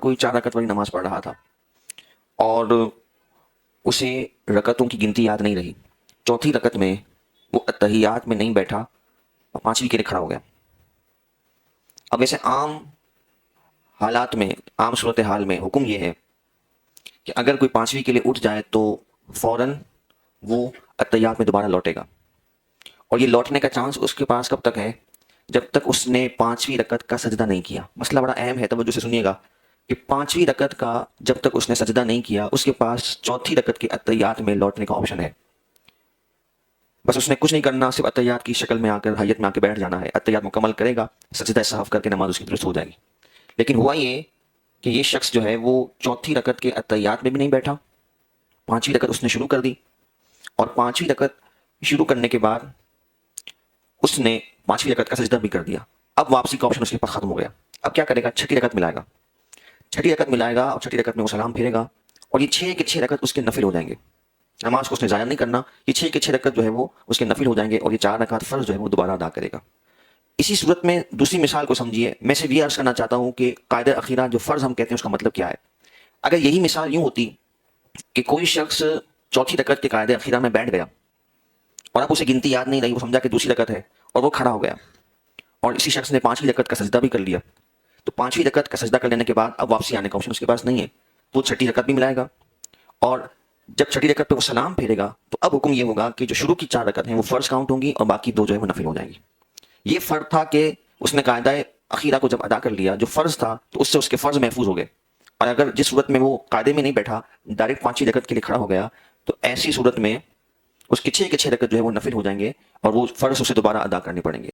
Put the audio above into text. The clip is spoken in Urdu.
کوئی 4 رکعت والی نماز پڑھ رہا تھا اور اسے رکعتوں کی گنتی یاد نہیں رہی. چوتھی رکعت میں وہ اتحیات میں نہیں بیٹھا اور 5ویں کے لیے کھڑا ہو گیا. اب ویسے عام حالات میں، عام صورتحال میں حکم یہ ہے کہ اگر کوئی 5ویں کے لیے اٹھ جائے تو فوراً وہ اتحیات میں دوبارہ لوٹے گا. اور یہ لوٹنے کا چانس اس کے پاس کب تک ہے؟ جب تک اس نے 5ویں رکعت کا سجدہ نہیں کیا. مسئلہ بڑا اہم ہے، توجہ سے سنیے گا کہ 5ویں رکعت کا جب تک اس نے سجدہ نہیں کیا اس کے پاس چوتھی رکعت کے اتحیات میں لوٹنے کا آپشن ہے. بس اس نے کچھ نہیں کرنا، صرف اتحیات کی شکل میں آ کر، حیت میں آ کے بیٹھ جانا ہے. اتحیات مکمل کرے گا، سجدہ صاحب کر کے نماز اس کی درست ہو جائے گی. لیکن ہوا یہ کہ یہ شخص جو ہے وہ چوتھی رکعت کے اتحیات میں بھی نہیں بیٹھا، 5ویں رکعت اس نے شروع کر دی، اور 5ویں رکعت شروع کرنے کے بعد اس نے 5ویں رکعت کا سجدہ بھی کر دیا. اب واپسی کا آپشن اس کے پاس ختم ہو گیا. اب کیا کرے گا؟ چھٹی رکعت ملائے گا. چھٹی رکعت ملائے گا اور چھٹی رکعت میں وہ سلام پھیرے گا، اور یہ 6 کے 6 رکعت اس کے نفل ہو جائیں گے. نماز کو اس نے ضائع نہیں کرنا، یہ 6 کے 6 رکعت جو ہے وہ اس کے نفل ہو جائیں گے، اور یہ 4 رکعت فرض جو ہے وہ دوبارہ ادا کرے گا. اسی صورت میں دوسری مثال کو سمجھیے. میں صرف یہ عرض کرنا چاہتا ہوں کہ قاعدہ اخیرہ جو فرض ہم کہتے ہیں اس کا مطلب کیا ہے. اگر یہی مثال یوں ہوتی کہ کوئی شخص چوتھی رکعت کے قاعدہ اخیرہ میں بیٹھ گیا اور اب اسے گنتی یاد نہیں رہی، وہ سمجھا کہ دوسری رکعت ہے اور وہ کھڑا ہو گیا، اور اسی شخص نے 5ویں رکعت کا سجدہ بھی کر لیا، تو 5ویں رکعت کا سجدہ کر لینے کے بعد اب واپسی آنے کا آپشن اس کے پاس نہیں ہے. وہ چھٹی رکعت بھی ملائے گا، اور جب چھٹی رکعت پہ وہ سلام پھیرے گا تو اب حکم یہ ہوگا کہ جو شروع کی 4 رکعت ہیں وہ فرض کاؤنٹ ہوں گی اور باقی 2 جو ہے وہ نفل ہو جائیں گی. یہ فرق تھا کہ اس نے قاعدہ اخیرہ کو جب ادا کر لیا جو فرض تھا تو اس سے اس کے فرض محفوظ ہو گئے. اور اگر جس صورت میں وہ قاعدے میں نہیں بیٹھا، ڈائریکٹ 5ویں رکعت کے لیے کھڑا ہو گیا، تو ایسی صورت میں اس کے 6 کے 6 رکعت جو ہے وہ نفل ہو جائیں گے اور وہ فرض اسے دوبارہ ادا کرنے پڑیں گے.